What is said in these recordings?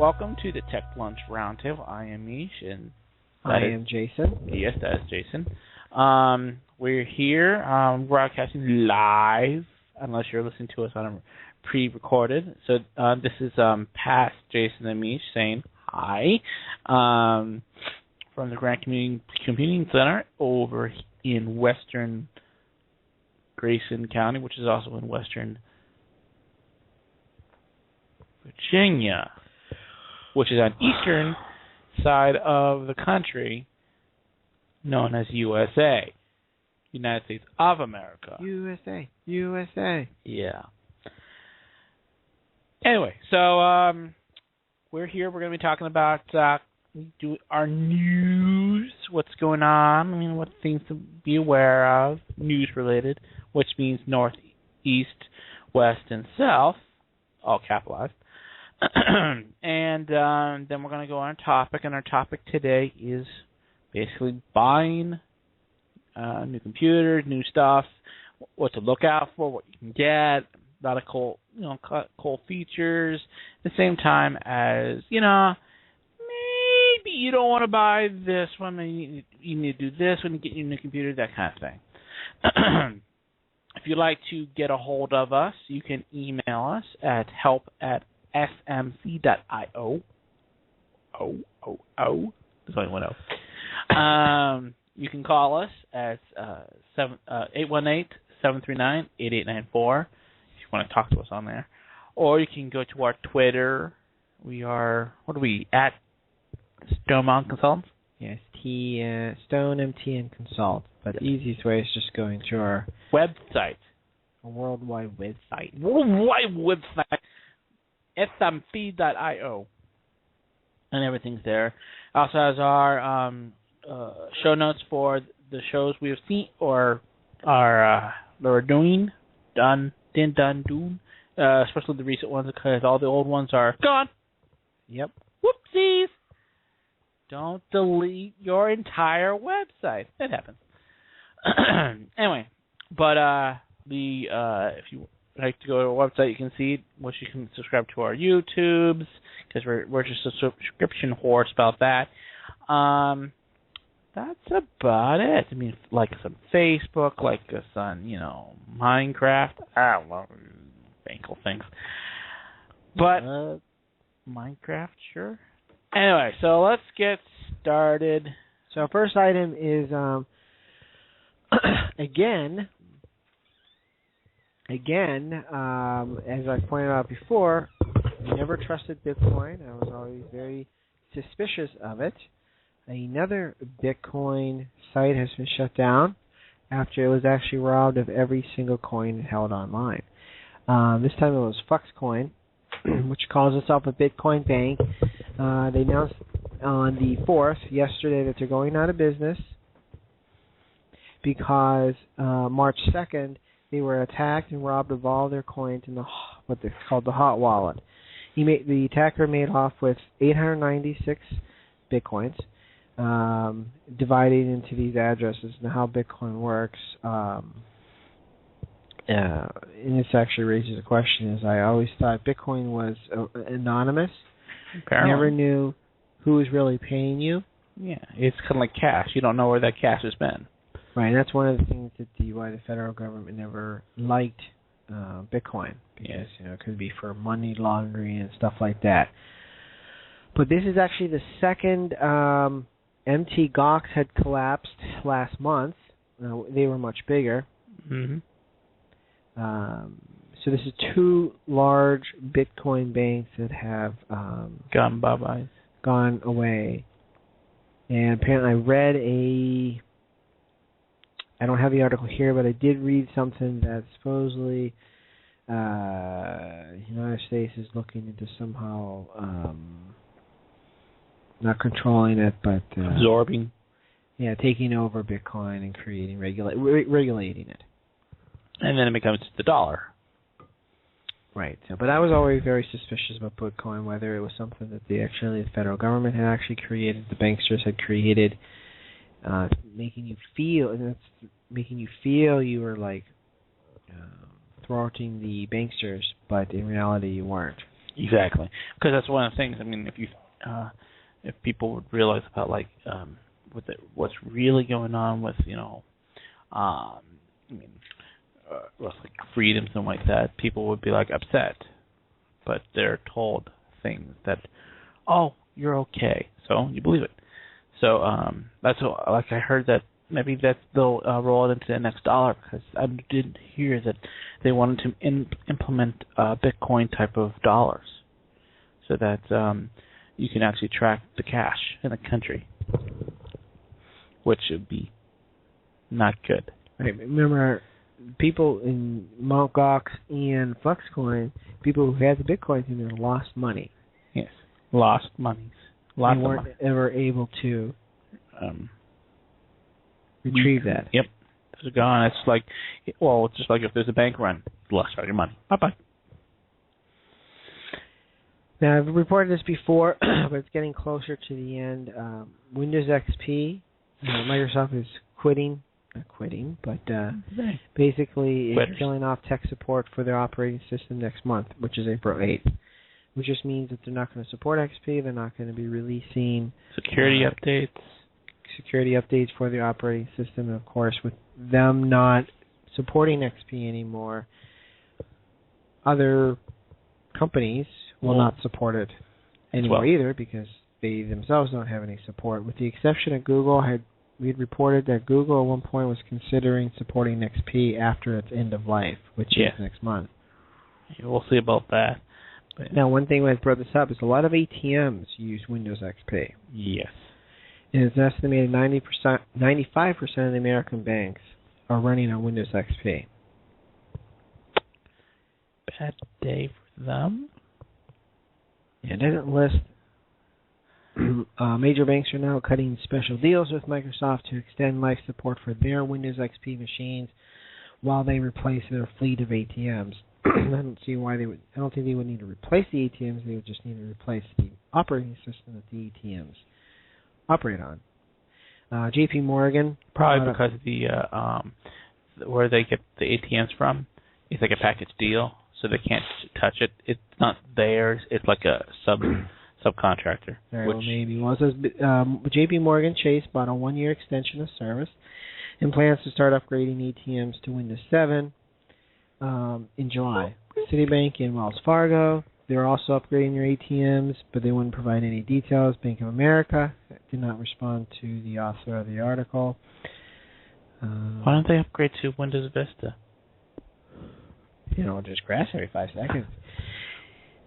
welcome to the Tech Lunch Roundtable. I am Mish, and I am Jason. Yes, that is Jason. We're here broadcasting live, unless you're listening to us on a pre-recorded. So this is past Jason and Mish saying hi from the Grand Computing Center over in Western Grayson County, which is also in Western Virginia, which is on eastern side of the country, known as USA, United States of America. USA. Yeah. Anyway, so we're here. We're going to be talking about our news, what's going on, what things to be aware of, news-related, which means north, east, west, and south, all capitalized. And then we're going to go on a topic, and our topic today is basically buying new computers, new stuff, what to look out for, what you can get, a lot of cool features. At the same time as, maybe you don't want to buy this one, maybe you need to do this when you get your new computer, that kind of thing. If you'd like to get a hold of us, you can email us at help@smc.io. There's only one O. You can call us at 818-739-8894 if you want to talk to us on there. Or you can go to our Twitter. We are, at Stone Mountain Consultants? Yes, Stone MTN Consult. But the easiest way is just going to our website. A worldwide website. smc.io. And everything's there. Also has our show notes for the shows we have seen or are doing, especially the recent ones, because all the old ones are gone. Yep. Whoopsies. Don't delete your entire website. That happens. Anyway, but if you like to go to our website, you can see what you can subscribe to our YouTubes, because we're just a subscription horse about that. That's about it. Like us on Facebook, like us on, Minecraft. I don't know, ankle things. But Minecraft, sure. Anyway, so let's get started. So first item is, again, as I pointed out before, I never trusted Bitcoin. I was always very suspicious of it. Another Bitcoin site has been shut down after it was actually robbed of every single coin it held online. This time it was Foxcoin, which calls itself a Bitcoin bank. They announced on the 4th, yesterday, that they're going out of business because March 2nd, they were attacked and robbed of all their coins in what they called the hot wallet. The attacker made off with 896 Bitcoins, divided into these addresses. Now, how Bitcoin works, and this actually raises a question, is I always thought Bitcoin was anonymous. Apparently. Never knew who was really paying you. Yeah, it's kind of like cash. You don't know where that cash has been. Right, and that's one of the things why the federal government never liked Bitcoin, because it could be for money laundering and stuff like that. But this is actually the second. MT Gox had collapsed last month. They were much bigger. Mm-hmm. So this is two large Bitcoin banks that have gone away. And apparently I don't have the article here, but I did read something that supposedly the United States is looking into somehow not controlling it, but absorbing. Yeah, taking over Bitcoin and creating regulating it. And then it becomes the dollar. Right. So, but I was always very suspicious about Bitcoin, whether it was something that the federal government had actually created, the banksters had created, making you feel you were like thwarting the banksters, but in reality you weren't. Exactly, because that's one of the things. I mean, if people would realize about what's really going on with with like freedoms and like that, people would be like upset, but they're told things that, oh, you're okay, so you believe it. So that's like I heard that maybe that they'll roll it into the next dollar, because I did hear that they wanted to implement Bitcoin type of dollars, so that you can actually track the cash in the country, which would be not good. Right. Remember, people in Mt. Gox and Fluxcoin, people who had the Bitcoins in there lost money. Yes, lost monies. They weren't ever able to retrieve that. Yep. It's gone. It's like, well, it's just like if there's a bank run, you lost all your money. Bye-bye. Now, I've reported this before, but it's getting closer to the end. Windows XP, Microsoft is quitting. Not quitting, but basically it's killing off tech support for their operating system next month, which is April 8th. Which just means that they're not going to support XP. They're not going to be releasing security updates for the operating system. And, of course, with them not supporting XP anymore, other companies will not support it anymore either, because they themselves don't have any support. With the exception of Google, we had reported that Google at one point was considering supporting XP after its end of life, which is next month. Yeah, we'll see about that. But now, one thing when I brought this up is a lot of ATMs use Windows XP. Yes. And it's an estimated 95% of the American banks are running on Windows XP. Bad day for them. Yeah, it doesn't list. Major banks are now cutting special deals with Microsoft to extend life support for their Windows XP machines while they replace their fleet of ATMs. I don't see why they would. I don't think they would need to replace the ATMs. They would just need to replace the operating system that the ATMs operate on. J.P. Morgan, probably because the where they get the ATMs from is like a package deal, so they can't touch it. It's not theirs. It's like a subcontractor. Well, maybe. Well, it says J.P. Morgan Chase bought a 1-year extension of service and plans to start upgrading ATMs to Windows 7 in July. Citibank and Wells Fargo, they're also upgrading their ATMs, but they wouldn't provide any details. Bank of America did not respond to the author of the article. Why don't they upgrade to Windows Vista? Just crash every 5 seconds.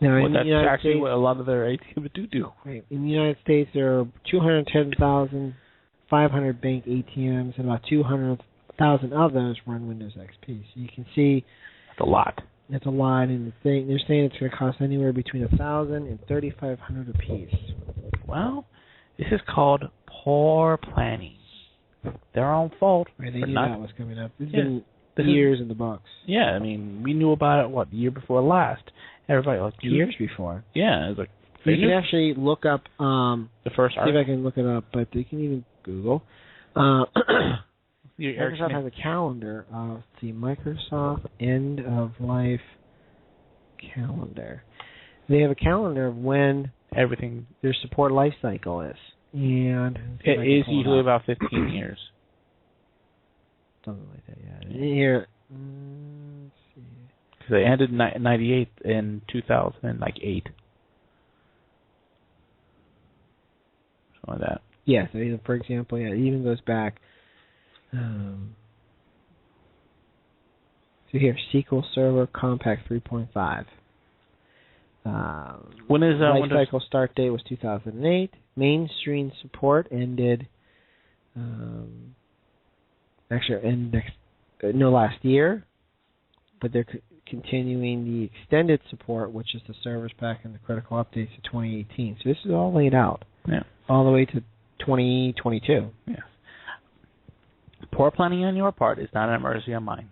Now, that's actually what a lot of their ATMs do. Right. In the United States, there are 210,500 bank ATMs, and about 200,000 of those run Windows XP. So you can see that's a lot. That's a lot, and they're saying it's going to cost anywhere between $1,000 and $3,500 apiece. Well, this is called poor planning. Their own fault. Right, they knew that was coming up. It's been years in the books. Yeah, I mean, we knew about it, the year before last? Everybody, like 2 years before. Yeah, it was like... You can actually look up... the first article. See if I can look it up, but you can even Google. Microsoft has a calendar of the Microsoft End of Life calendar. They have a calendar of when everything their support life cycle is. And it is usually about 15 years. Something like that, yeah. Here, let's see. Because they ended 98 in 2008. Something like that. Yeah, so for example, it even goes back. So here, SQL Server Compact 3.5. When is life cycle start date was 2008. Mainstream support ended. Last year, but they're continuing the extended support, which is the service pack and the critical updates to 2018. So this is all laid out, all the way to 2022. Yeah. Poor planning on your part is not an emergency on mine.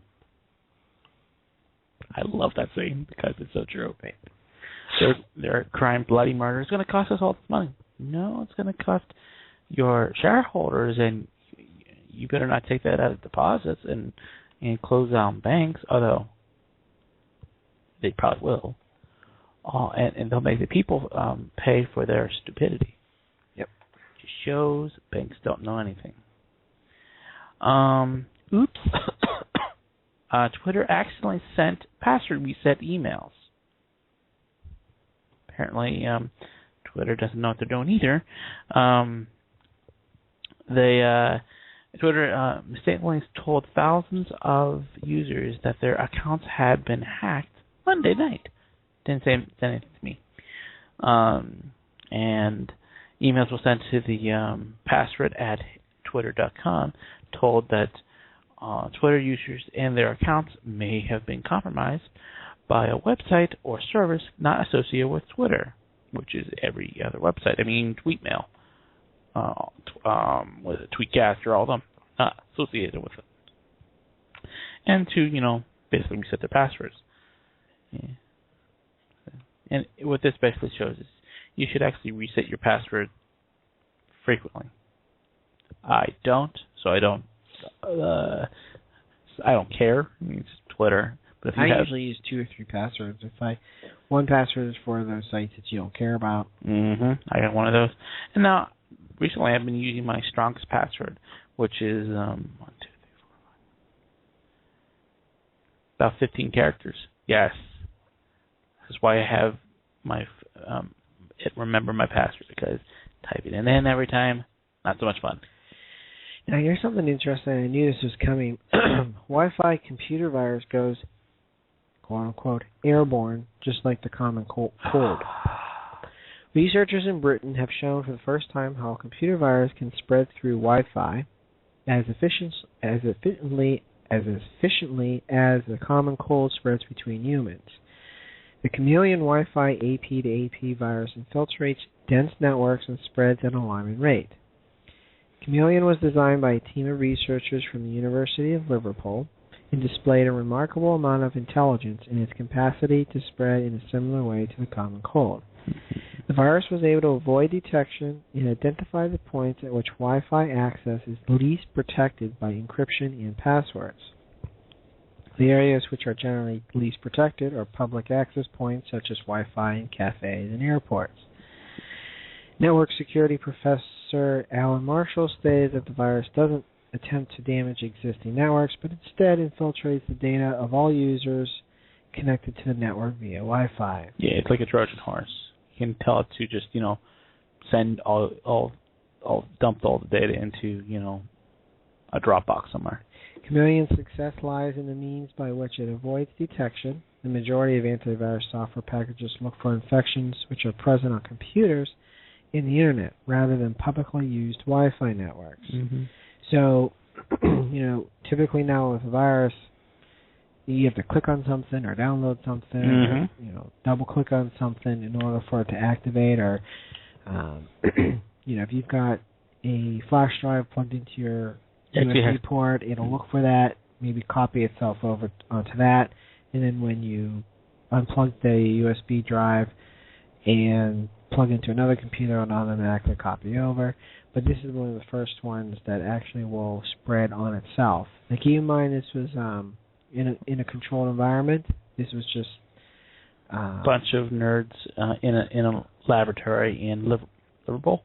I love that saying because it's so true. Their crime, bloody murder is going to cost us all this money. No, it's going to cost your shareholders, and you better not take that out of deposits and close down banks, although they probably will. and they'll make the people pay for their stupidity. Yep. Just shows banks don't know anything. Oops. Twitter accidentally sent password reset emails. Apparently, Twitter doesn't know what they're doing either. Twitter mistakenly told thousands of users that their accounts had been hacked Monday night. Didn't say anything to me. And emails were sent to the password at twitter.com, told that Twitter users and their accounts may have been compromised by a website or service not associated with Twitter, which is every other website. I mean, Tweetmail, with Tweetcast, or all of them not associated with it. And to, basically reset their passwords. Yeah. And what this basically shows is you should actually reset your password frequently. I don't, so I don't care. I mean, it's Twitter. But if you usually use 2 or 3 passwords. One password is for those sites that you don't care about. I got one of those. And now, recently I've been using my strongest password, which is 15 characters. Yes. That's why I have my remember my password, because typing it in every time, not so much fun. Now, here's something interesting. I knew this was coming. Wi-Fi computer virus goes, quote-unquote, airborne, just like the common cold. Researchers in Britain have shown for the first time how a computer virus can spread through Wi-Fi as efficiently as the common cold spreads between humans. The chameleon Wi-Fi AP to AP virus infiltrates dense networks and spreads at an alarming rate. Chameleon was designed by a team of researchers from the University of Liverpool and displayed a remarkable amount of intelligence in its capacity to spread in a similar way to the common cold. The virus was able to avoid detection and identify the points at which Wi-Fi access is least protected by encryption and passwords. The areas which are generally least protected are public access points such as Wi-Fi in cafes and airports. Network security professor Alan Marshall stated that the virus doesn't attempt to damage existing networks, but instead infiltrates the data of all users connected to the network via Wi-Fi. Yeah, it's like a Trojan horse. You can tell it to just, send dump all the data into, a Dropbox somewhere. Chameleon's success lies in the means by which it avoids detection. The majority of antivirus software packages look for infections which are present on computers in the Internet rather than publicly used Wi-Fi networks. So, typically now with a virus, you have to click on something or download something, or, double-click on something in order for it to activate, or, if you've got a flash drive plugged into your USB port, it'll look for that, maybe copy itself over onto that, and then when you unplug the USB drive and plug into another computer, it'll automatically copy over. But this is one of the first ones that actually will spread on itself. Now, keep in mind, this was in a controlled environment. This was just a bunch of nerds in a laboratory in Liverpool.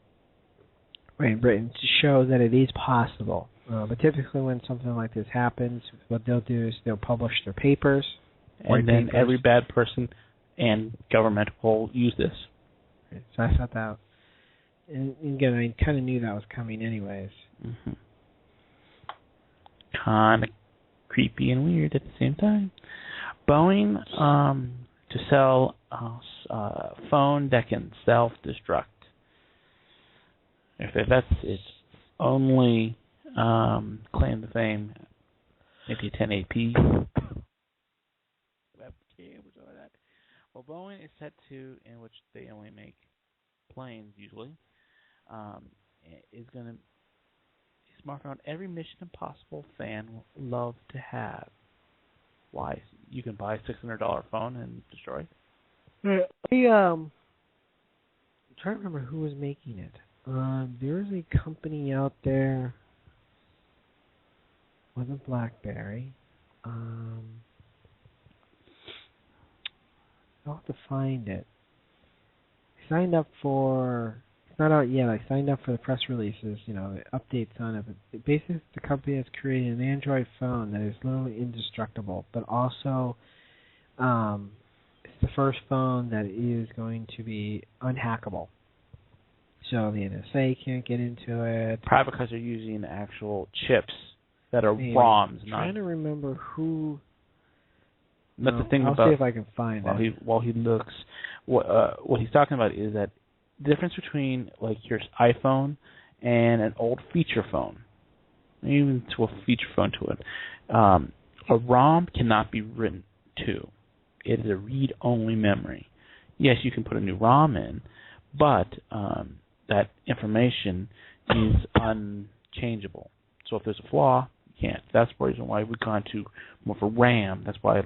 Right, in Britain, to show that it is possible. But typically when something like this happens, what they'll do is they'll publish their papers. And then every bad person and government will use this. Right, so I thought that, and again, I kind of knew that was coming anyways. Kind of creepy and weird at the same time. Boeing to sell a phone that can self-destruct. If that's its only claim to fame, maybe a 1080p. Well, Boeing is set to, in which they only make planes usually, is going to smartphone every Mission Impossible fan will love to have. Why? You can buy a $600 phone and destroy it. I'm trying to remember who was making it. There is a company out there with a BlackBerry. I'll have to find it. I signed up for. It's not out yet. I signed up for the press releases. The updates on it. But basically, it's the company that's creating an Android phone that is literally indestructible, but also, it's the first phone that is going to be unhackable. So the NSA can't get into it. Probably because they're using actual chips that are Maybe. ROMs. I'm trying to remember who. That's the thing I'll about. see if I can find it. While he looks, what he's talking about is that the difference between like your iPhone and an old feature phone, even to a feature phone to it, a ROM cannot be written to. It is a read-only memory. Yes, you can put a new ROM in, but that information is unchangeable. So if there's a flaw, you can't. That's the reason why we've gone to more for RAM. That's why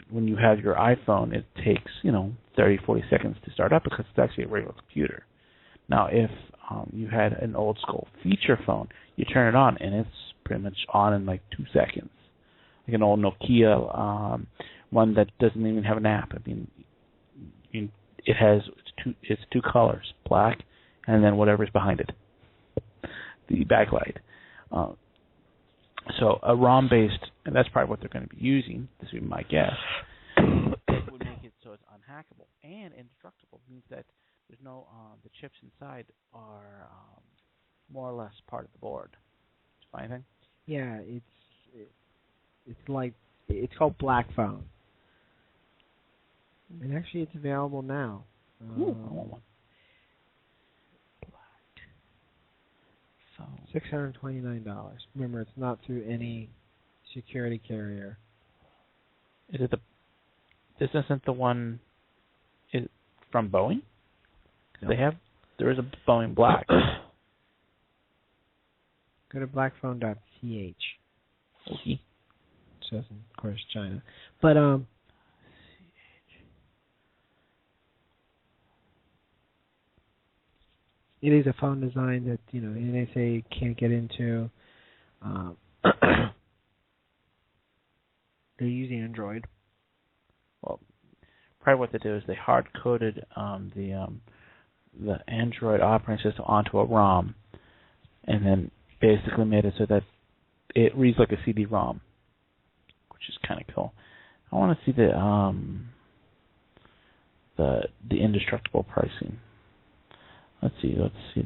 when you have your iPhone, it takes 30, 40 seconds to start up because it's actually a regular computer. Now, if you had an old school feature phone, you turn it on and it's pretty much on in like 2 seconds. Like an old Nokia one that doesn't even have an app. I mean, it has it's two colors, black, and then whatever's behind it, the backlight. So a ROM-based, and that's probably what they're going to be using, this would be my guess, would make it so it's unhackable and indestructible. It means that there's no, the chips inside are more or less part of the board. Did you find anything? Yeah, it's called Black Phone. And actually it's available now. Ooh, I want one. $629. Remember, it's not through any security carrier. Is it this isn't the one from Boeing? No. There is a Boeing Black. Go to blackphone.ch. Okay. So it's in, of course, China. But it is a phone design that the NSA can't get into. They're using Android. Well, probably what they do is they hard-coded the Android operating system onto a ROM, and then basically made it so that it reads like a CD-ROM, which is kind of cool. I want to see the indestructible pricing. Let's see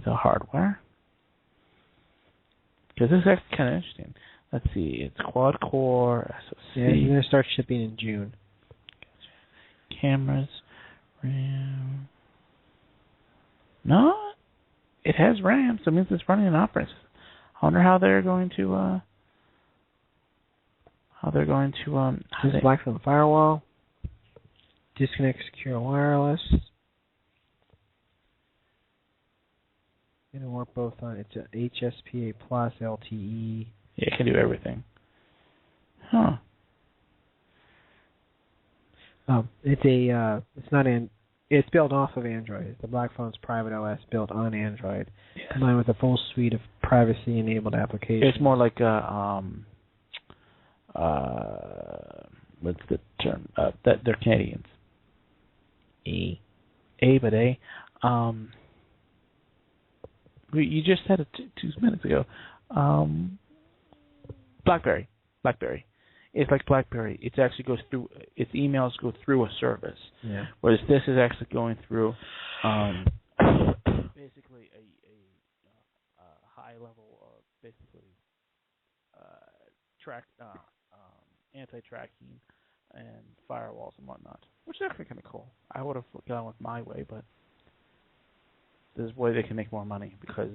the hardware. Because this is actually kind of interesting. Let's see, it's quad-core, SoC. Yeah, it's going to start shipping in June. Cameras, RAM. No, it has RAM, so it means it's running an operating system. I wonder how they're going to, This is Black Phone Firewall. Disconnect Secure Wireless. It'll work both on. It's a HSPA Plus LTE. Yeah, it can do everything. Huh. It's built off of Android. The Black Phone's private OS built on Android, combined with a full suite of privacy-enabled applications. It's more like what's the term? That they're Canadians. But you just said it 2 minutes ago. BlackBerry. It's like BlackBerry. It actually goes through. Its emails go through a service. Yeah. Whereas this is actually going through, basically a high level of basically anti-tracking and firewalls and whatnot, which is actually kind of cool. I would have gone with my way, but there's a way they can make more money because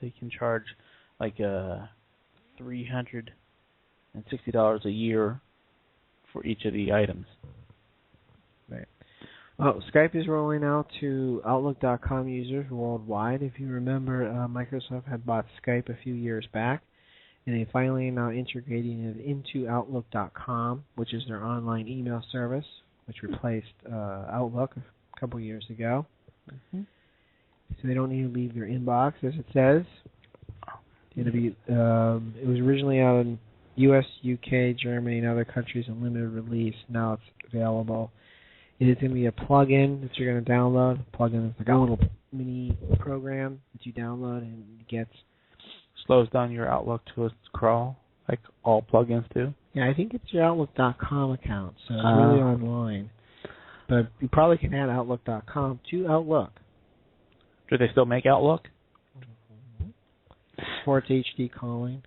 they can charge like $360 a year for each of the items. Right. Well, Skype is rolling out to Outlook.com users worldwide. If you remember, Microsoft had bought Skype a few years back, and they finally are now integrating it into Outlook.com, which is their online email service, which replaced Outlook a couple years ago. Mm-hmm. So they don't need to leave their inbox, as it says. It was originally out in U.S., U.K., Germany, and other countries in limited release. Now it's available. It is going to be a plug-in that you're going to download. Plug-in is like a little mini program that you download and it gets... Slows down your Outlook to a crawl, like all plugins do. Yeah, I think it's your Outlook.com account, so it's really online. But you probably can add Outlook.com to Outlook. Do they still make Outlook? Supports HD calling.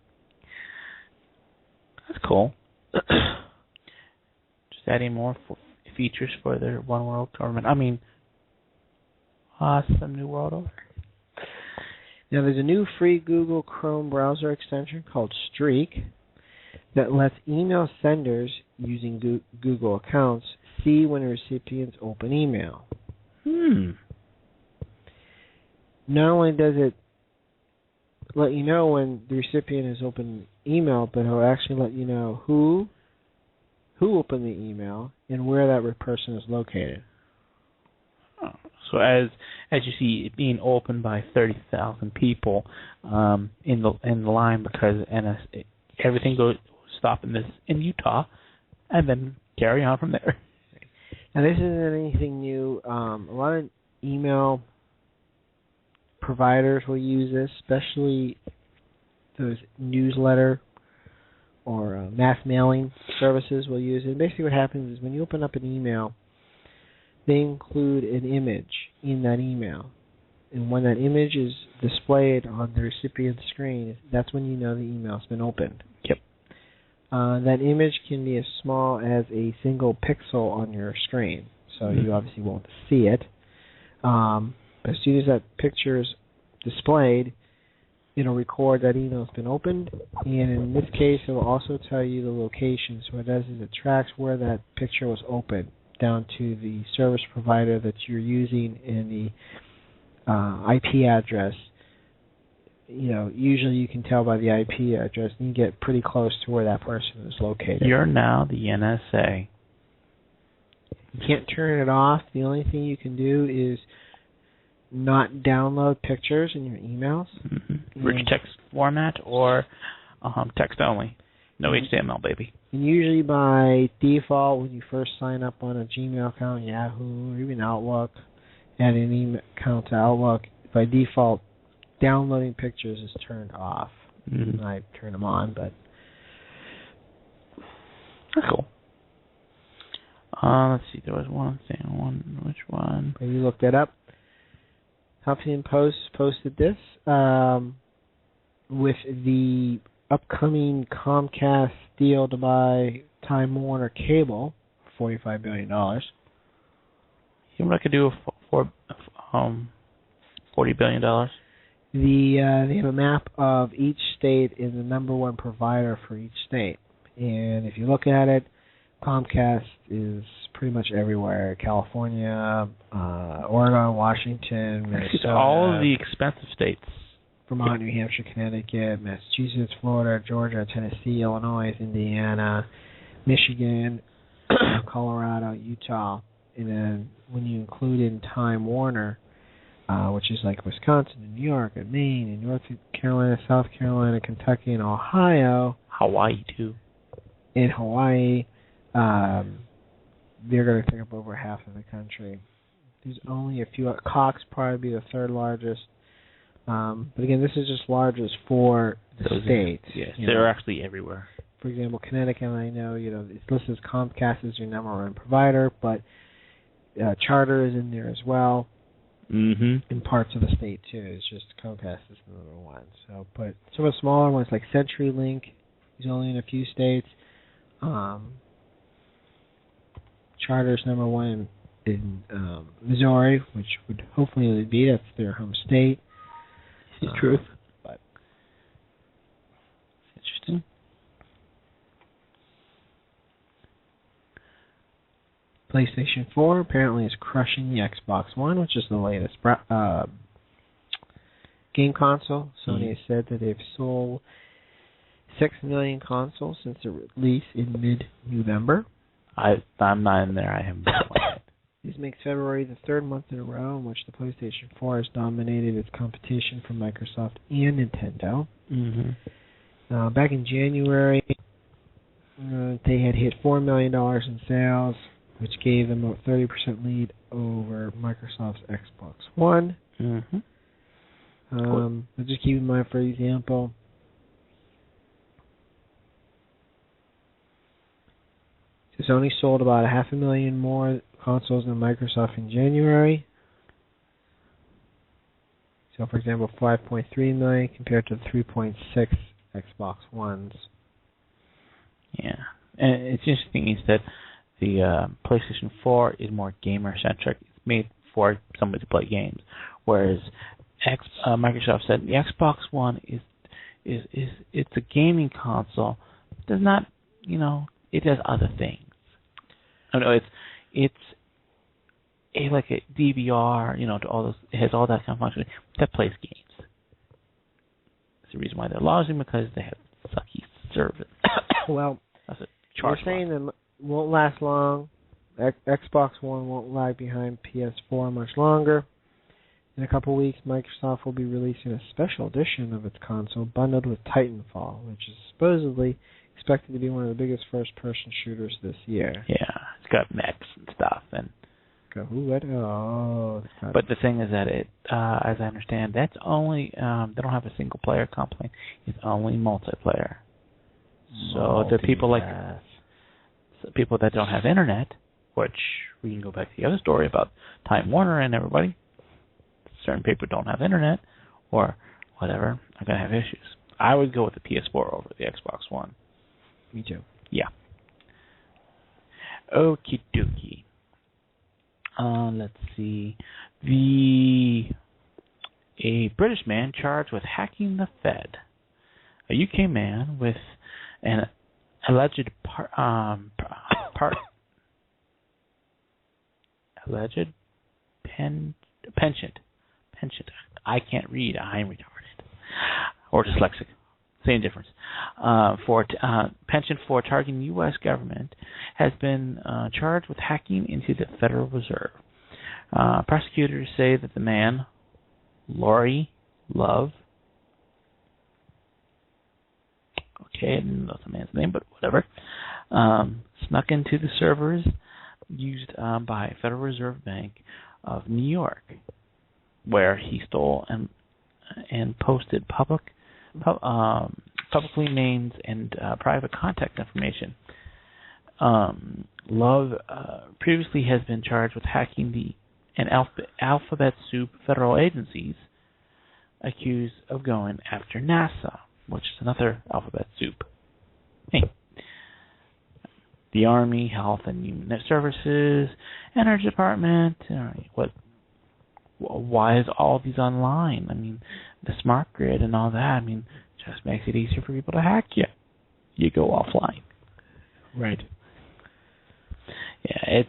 That's cool. Just adding more features for their One World government. I mean, some new world order. Now, there's a new free Google Chrome browser extension called Streak that lets email senders using Google accounts see when recipients open email. Not only does it let you know when the recipient has opened email, but it'll actually let you know who opened the email and where that person is located. Oh, so as you see it being opened by 30,000 people in the line because everything goes stop in Utah and then carry on from there. Now this isn't anything new. A lot of email providers will use this, especially those newsletter or mass mailing services will use it. And basically what happens is when you open up an email, they include an image in that email. And when that image is displayed on the recipient's screen, that's when you know the email's been opened. Yep. That image can be as small as a single pixel on your screen, so you obviously won't see it. But as soon as that picture is displayed, it'll record that email's been opened, and in this case, it will also tell you the location. So what it does is it tracks where that picture was opened down to the service provider that you're using and the IP address. You know, usually you can tell by the IP address, and you get pretty close to where that person is located. You're now the NSA. You can't turn it off. The only thing you can do is not download pictures in your emails. Rich text format or text only. No HTML, baby. And usually by default, when you first sign up on a Gmail account, Yahoo, or even Outlook, add an email account to Outlook, by default, downloading pictures is turned off. I turn them on, but... That's cool. Let's see, there was one thing. Which one? Have you looked that up? Huffington Post posted this with the upcoming Comcast deal to buy Time Warner Cable, $45 billion. You know what I could do for $40 billion? They have a map of each state and the number one provider for each state. And if you look at it, Comcast is pretty much everywhere. California, Oregon, Washington, Minnesota. All of the expensive states. Vermont, New Hampshire, Connecticut, Massachusetts, Florida, Georgia, Tennessee, Illinois, Indiana, Michigan, Colorado, Utah. And then when you include in Time Warner, which is like Wisconsin and New York and Maine and North Carolina, South Carolina, Kentucky, and Ohio. Hawaii, too. In Hawaii, they're going to take up over half of the country. There's only a few. Cox probably be the third largest. But again, this is just largest for the states. Yes, they're actually everywhere. For example, Connecticut, I know, it's listed as Comcast as your number one provider, but Charter is in there as well. In parts of the state too. It's just Comcast is the number one. So, but some of the smaller ones like CenturyLink is only in a few states. Charter's number one in Missouri, which would hopefully be that's their home state. The truth, but it's interesting. PlayStation 4 apparently is crushing the Xbox One, which is the latest game console. Sony has said that they've sold 6 million consoles since the release in mid-November. I'm not in there. I haven't been playing it. This makes February the third month in a row in which the PlayStation 4 has dominated its competition from Microsoft and Nintendo. Back in January, They had hit $4 million in sales, which gave them a 30% lead over Microsoft's Xbox One. Mm-hmm. But just keep in mind, for example, Sony sold about 500,000 more consoles than Microsoft in January. So, for example, 5.3 million compared to 3.6 Xbox Ones. Yeah, and it's interesting is that the PlayStation 4 is more gamer-centric. It's made for somebody to play games, whereas Microsoft said the Xbox One is it's a gaming console. It does not, it does other things. I know it's like a DVR, to all those. It has all that kind of function that plays games. That's the reason why they're lousy, because they have sucky service. Well, that's you're saying that won't last long. Xbox One won't lag behind PS4 much longer. In a couple weeks, Microsoft will be releasing a special edition of its console bundled with Titanfall, which is supposedly expected to be one of the biggest first-person shooters this year. Yeah, it's got mechs and stuff, and but the thing is that it, as I understand, that's only they don't have a single-player component. It's only multiplayer. So the people people that don't have internet, which we can go back to the other story about Time Warner and everybody. Certain people don't have internet or whatever are going to have issues. I would go with the PS4 over the Xbox One. Me too. Yeah. Okie dokie. Let's see. A British man charged with hacking the Fed. A UK man with an alleged penchant. I can't read. I'm retarded or dyslexic. Same difference. Penchant for targeting U.S. government has been charged with hacking into the Federal Reserve. Prosecutors say that the man, Laurie Love, okay, I didn't know the man's name, but whatever, snuck into the servers used by Federal Reserve Bank of New York, where he stole and posted publicly named and private contact information. Love previously has been charged with hacking an alphabet soup federal agencies accused of going after NASA, which is another alphabet soup. Hey. The Army, Health and Human Services, Energy Department. Why is all these online? I mean, the smart grid and all that. I mean, just makes it easier for people to hack you. You go offline. Right. Yeah,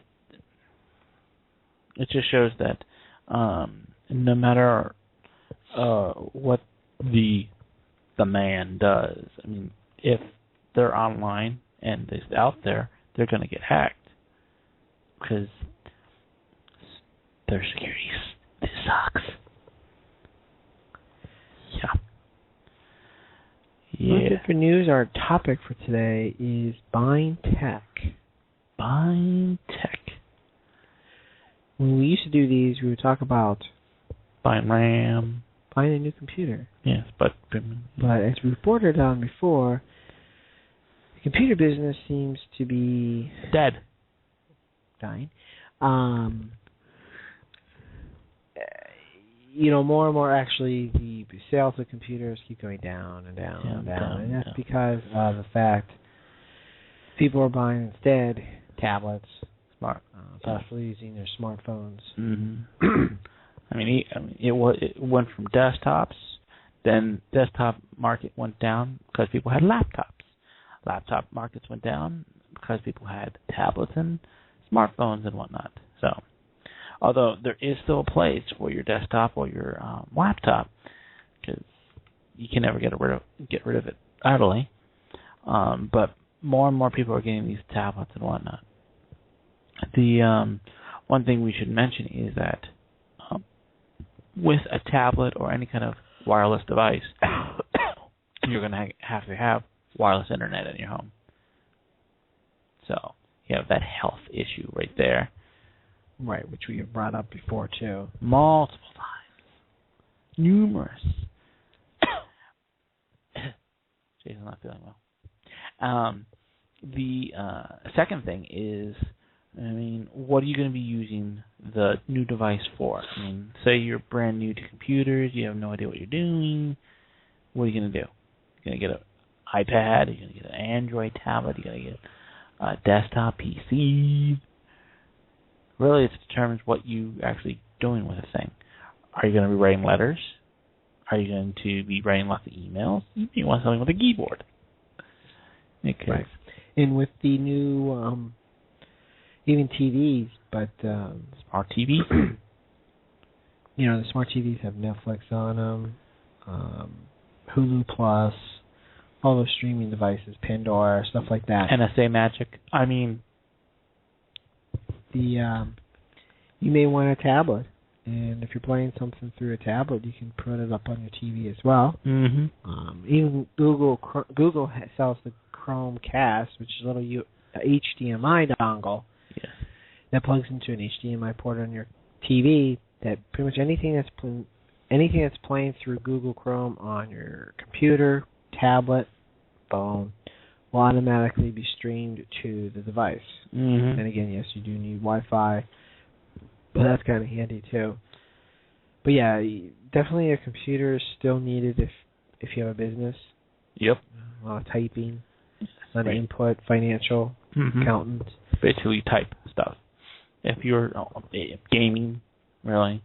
it just shows that no matter what the man does, I mean, if they're online and it's out there, they're going to get hacked because their security sucks. Yeah. Good for news. Our topic for today is buying tech. Buying tech. When we used to do these, we would talk about buying RAM, buying a new computer. Yes, but as we reported on before, the computer business seems to be dead. Dying. More and more actually the sales of computers keep going down and down and down. And that's because of the fact people are buying instead tablets, possibly using their smartphones. Mm-hmm. It went from desktops, then desktop market went down because people had laptops. Laptop markets went down because people had tablets and smartphones and whatnot. So, although there is still a place for your desktop or your laptop, because you can never get rid of it idly. But more and more people are getting these tablets and whatnot. The one thing we should mention is that with a tablet or any kind of wireless device, you're going to have wireless internet in your home. So you have that health issue right there. Right, which we have brought up before too. Multiple times. Numerous. Jason's not feeling well. The second thing is, what are you going to be using the new device for? Say you're brand new to computers, you have no idea what you're doing. What are you going to do? You're going to get an iPad, you're going to get an Android tablet, you're going to get a desktop PC. Really, it determines what you actually doing with the thing. Are you going to be writing letters? Are you going to be writing lots of emails? You want something with a keyboard. Right. And with the new, even TVs, but smart TV. The smart TVs have Netflix on them, Hulu Plus, all those streaming devices, Pandora, stuff like that. NSA Magic. You may want a tablet, and if you're playing something through a tablet, you can put it up on your TV as well. Mm-hmm. Even Google sells the Chromecast, which is a little HDMI dongle that plugs into an HDMI port on your TV. That pretty much anything that's playing through Google Chrome on your computer, tablet, phone will automatically be streamed to the device. Mm-hmm. And again, yes, you do need Wi-Fi, but that's kind of handy too. But yeah, definitely a computer is still needed if you have a business. Yep. A lot of typing, a lot of input, financial, accountant. Basically type stuff. If you're gaming, really,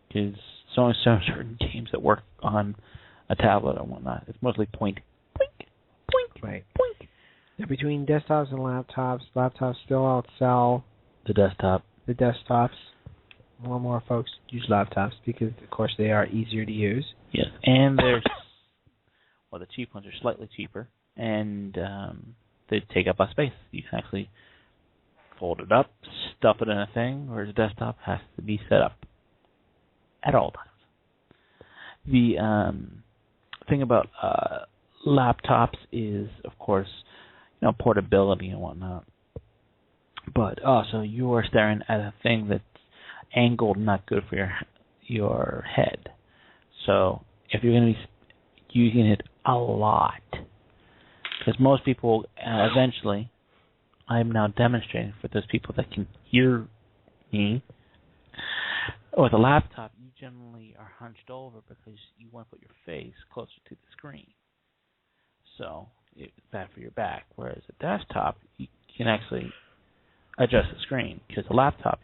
because there's only certain games that work on a tablet and whatnot. It's mostly point. Right. Now, between desktops and laptops still outsell the desktops. More and more folks use laptops because, of course, they are easier to use. Yes, and there's the cheap ones are slightly cheaper, and they take up less space. You can actually fold it up, stuff it in a thing, whereas a desktop has to be set up at all times. The thing about laptops is, of course, portability and whatnot. But also, you are staring at a thing that's angled, not good for your head. So, if you're going to be using it a lot, because most people eventually, I'm now demonstrating for those people that can hear me. With a laptop, you generally are hunched over because you want to put your face closer to the screen. So it's bad for your back. Whereas a desktop, you can actually adjust the screen. Because a laptop,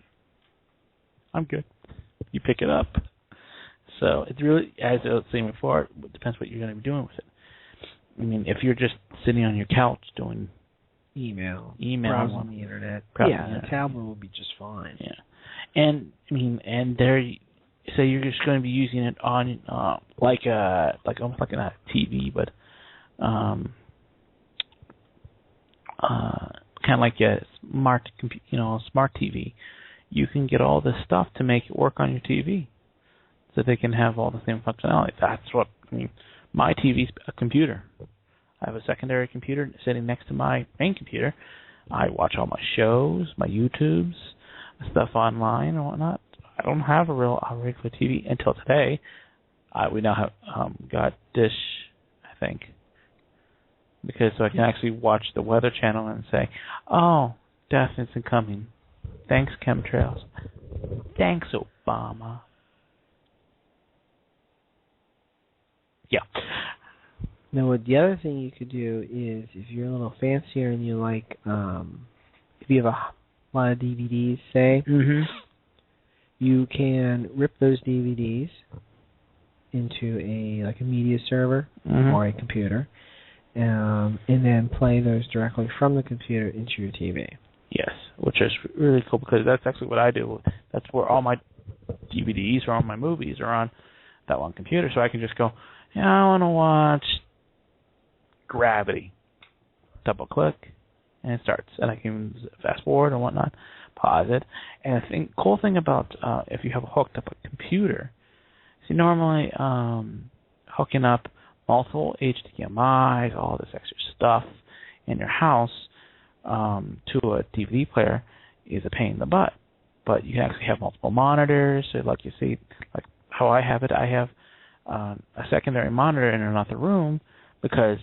I'm good. You pick it up. So it's really, as I was saying before, it depends what you're going to be doing with it. If you're just sitting on your couch doing email browsing the internet, a tablet will be just fine. Yeah. And there, say you're just going to be using it on like almost like a TV, but kind of like a smart TV. You can get all this stuff to make it work on your TV, so they can have all the same functionality. That's what my TV's a computer. I have a secondary computer sitting next to my main computer. I watch all my shows, my YouTubes, stuff online and whatnot. I don't have a regular TV until today. We now have got Dish, I think, because so I can actually watch the Weather Channel and say, "Oh, death isn't coming. Thanks, chemtrails. Thanks, Obama." Yeah. Now, the other thing you could do is, if you're a little fancier and you like, if you have a lot of DVDs, say, you can rip those DVDs into a media server or a computer, and then play those directly from the computer into your TV. Yes, which is really cool because that's actually what I do. That's where all my DVDs or all my movies are on that one computer, so I can just go, I want to watch Gravity. Double click, and it starts. And I can fast forward and whatnot, pause it. And the cool thing about if you have hooked up a computer, see, normally hooking up multiple HDMIs, all this extra stuff in your house to a DVD player is a pain in the butt. But you can actually have multiple monitors. So like you see, like how I have it, I have a secondary monitor in another room because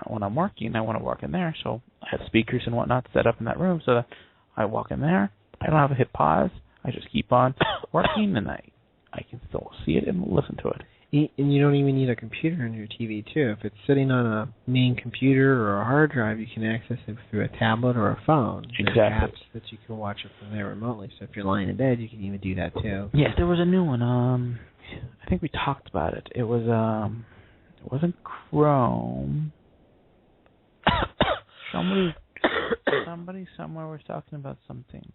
when I'm working, I want to work in there. So I have speakers and whatnot set up in that room so that I walk in there. I don't have to hit pause. I just keep on working, and I can still see it and listen to it. And you don't even need a computer on your TV, too. If it's sitting on a main computer or a hard drive, you can access it through a tablet or a phone. Exactly. There's apps that you can watch it from there remotely. So if you're lying in bed, you can even do that, too. Yes, there was a new one. I think we talked about it. It was it wasn't Chrome. Somebody somewhere was talking about something.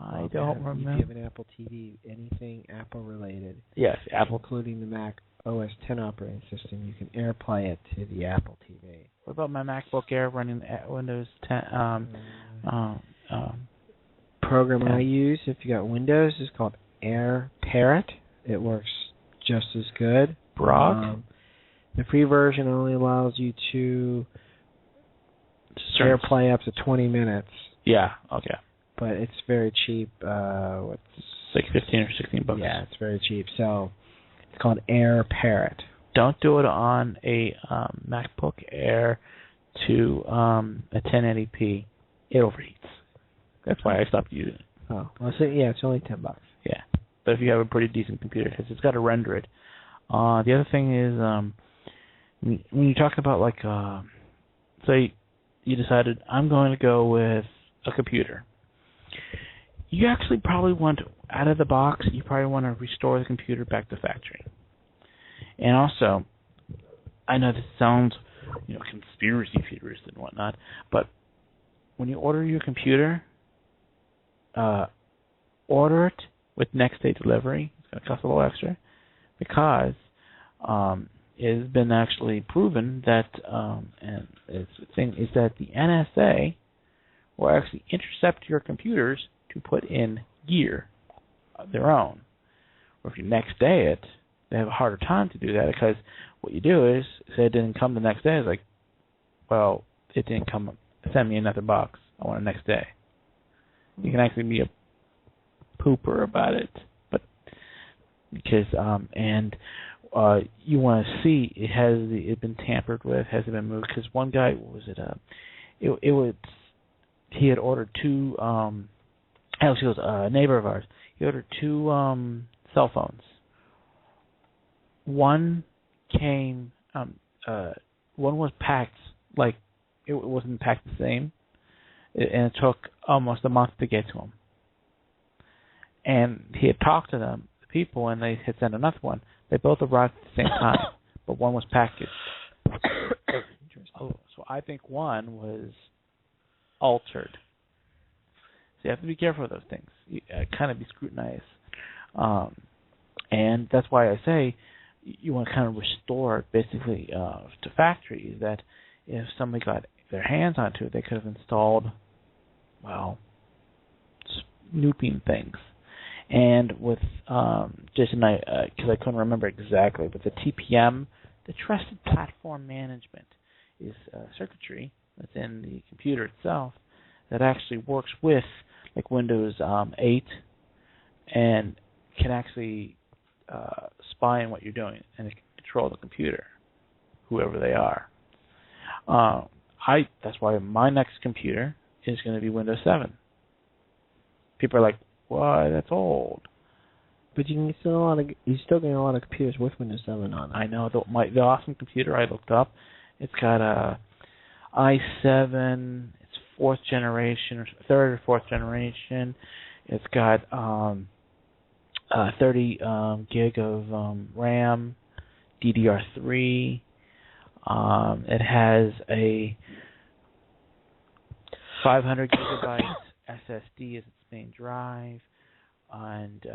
I don't remember. If you have an Apple TV, anything Apple related. Yes, Apple. Including the Mac OS X operating system, you can AirPlay it to the Apple TV. What about my MacBook Air running Windows 10? Program I use, if you got Windows, is called Air Parrot. It works just as good. Brock? The free version only allows you to AirPlay up to 20 minutes. Yeah, okay. But it's very cheap. What's like $15 or $16? Yeah, it's very cheap. So it's called Air Parrot. Don't do it on a MacBook Air to a 1080p. It overheats. That's why I stopped using it. Oh, well, so, yeah, it's only $10. Yeah, but if you have a pretty decent computer, because it's got to render it. The other thing is, when you're talking about like, say, you decided I'm going to go with a computer. You actually probably want, out of the box, you probably want to restore the computer back to factory. And also, I know this sounds, conspiracy theorist and whatnot, but when you order your computer, order it with next day delivery. It's going to cost a little extra because it has been actually proven that, and the thing is that the NSA will actually intercept your computers to put in gear of their own. Or if you next day it, they have a harder time to do that because what you do is, say it didn't come the next day, it's like, well, it didn't come, send me another box. I want it next day. You can actually be a pooper about it, but because you want to see it been tampered with, has it been moved? Because one guy, what was it? He had ordered two. Alex goes, a neighbor of ours. He ordered two cell phones. One came. One was packed like it wasn't packed the same, and it took almost a month to get to him. And he had talked to the people, and they had sent another one. They both arrived at the same time, but one was packaged. So I think one was altered. So you have to be careful of those things. You kind of be scrutinized. And that's why I say you want to kind of restore it basically to factory, that if somebody got their hands onto it, they could have installed, snooping things. And with Jason and I, because I couldn't remember exactly, but the TPM, the Trusted Platform Management, is circuitry within the computer itself that actually works with like Windows 8 and can actually spy on what you're doing and control the computer, whoever they are. That's why my next computer is going to be Windows 7. People are like, "Why? That's old." But you're still getting a lot of computers with Windows 7 on them. I know the awesome computer I looked up. It's got a i7. It's fourth generation or third or fourth generation. It's got 30 gig of RAM, DDR3. It has a 500 gigabyte SSD as its main drive, and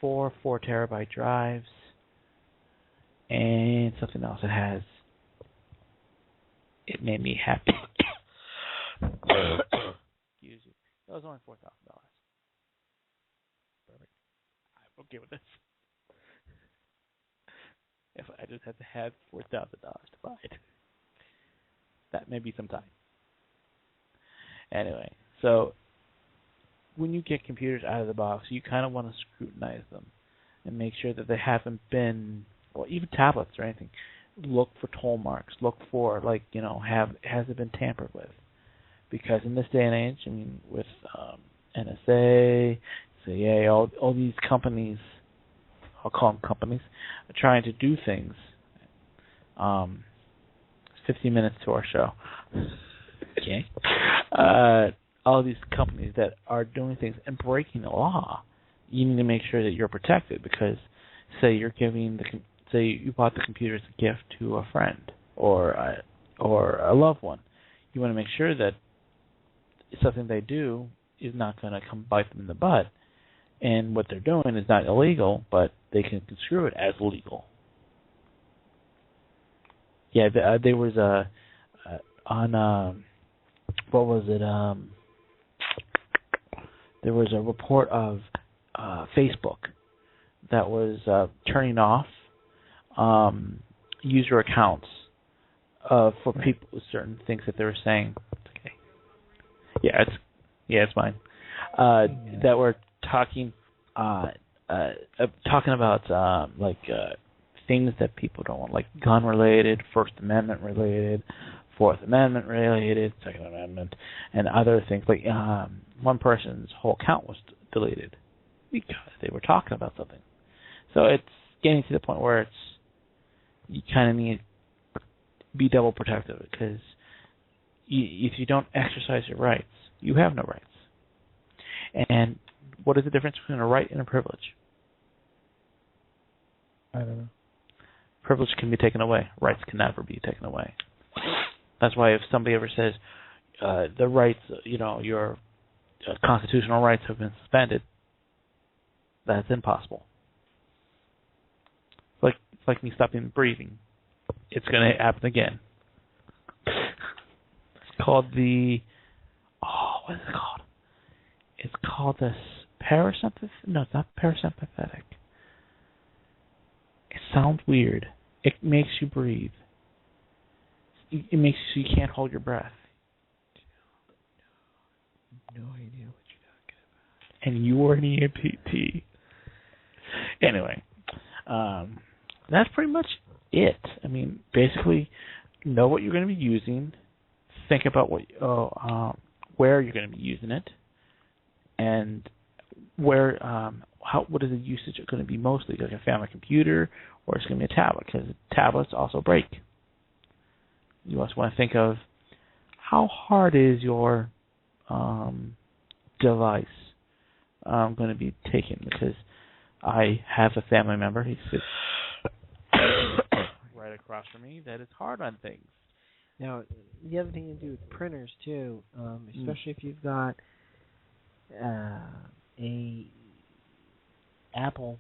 four 4 terabyte drives, and something else it has. It made me happy. Excuse you. That was only $4,000. Perfect. I'm okay with this. If I just had to have $4,000 to buy it, that may be some time. Anyway, so when you get computers out of the box, you kind of want to scrutinize them and make sure that they haven't been, well, even tablets or anything. Look for toll marks. Look for, has it been tampered with? Because in this day and age, I mean, with NSA, CIA, all these companies, I'll call them companies, are trying to do things. 50 minutes to our show. Okay. All these companies that are doing things and breaking the law, you need to make sure that you're protected because, say you bought the computer as a gift to a friend or a loved one, you want to make sure that something they do is not going to come bite them in the butt, and what they're doing is not illegal, but they can construe it as legal. Yeah, there was what was it? There was a report of Facebook that was turning off user accounts for people with certain things that they were saying. Okay. It's mine. That were talking about things that people don't want, like gun related, First Amendment related, Fourth Amendment related, Second Amendment, and other things. Like one person's whole account was deleted because they were talking about something. So it's getting to the point where you kind of need to be double protective because if you don't exercise your rights, you have no rights. And what is the difference between a right and a privilege? I don't know. Privilege can be taken away. Rights can never be taken away. That's why if somebody ever says the rights, your constitutional rights have been suspended, that's impossible. It's like me stopping breathing. It's going to happen again. It's called what is it called? It's called the parasympathetic. No, it's not parasympathetic. It sounds weird. It makes you breathe. It makes you can't hold your breath. No idea what you're talking about. And you are an EMT. Anyway, that's pretty much it. I mean, basically, know what you're going to be using. Think about where you're going to be using it, and what is the usage going to be mostly? Like a family computer, or it's going to be a tablet, because tablets also break. You also want to think of how hard is your device going to be taken, because I have a family member, he sits right across from me, that is hard on things. Now, the other thing to do with printers, too, especially if you've got a Apple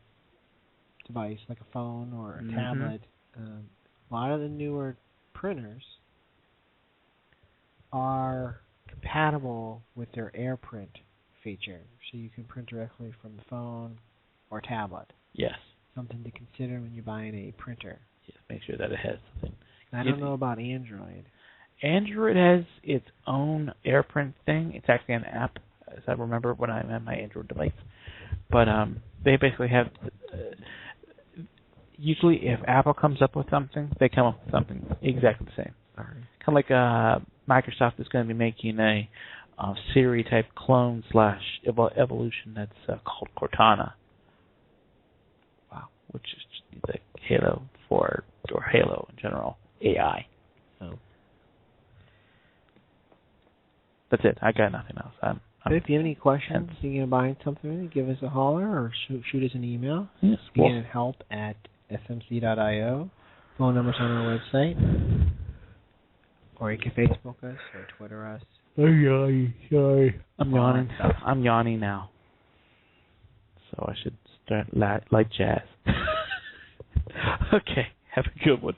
device, like a phone or a tablet, a lot of the newer printers are compatible with their AirPrint feature, so you can print directly from the phone or tablet. Yes. Something to consider when you're buying a printer. Yes, make sure that it has something. I don't know about Android. Android has its own AirPrint thing. It's actually an app, as I remember when I had my Android device. But they basically have... usually, if Apple comes up with something, they come up with something exactly the same. All right. Kind of like Microsoft is going to be making a Siri-type clone / evolution that's called Cortana. Wow. Which is like Halo or Halo in general, AI. Oh. That's it. I got nothing else. But if you have any questions, thinking of buying something, give us a holler or shoot us an email. Yes. Begin at help@smc.io. Phone numbers on our website. Or you can Facebook us or Twitter us. I'm yawning. Sorry. I'm yawning now. So I should start like jazz. Okay. Have a good one.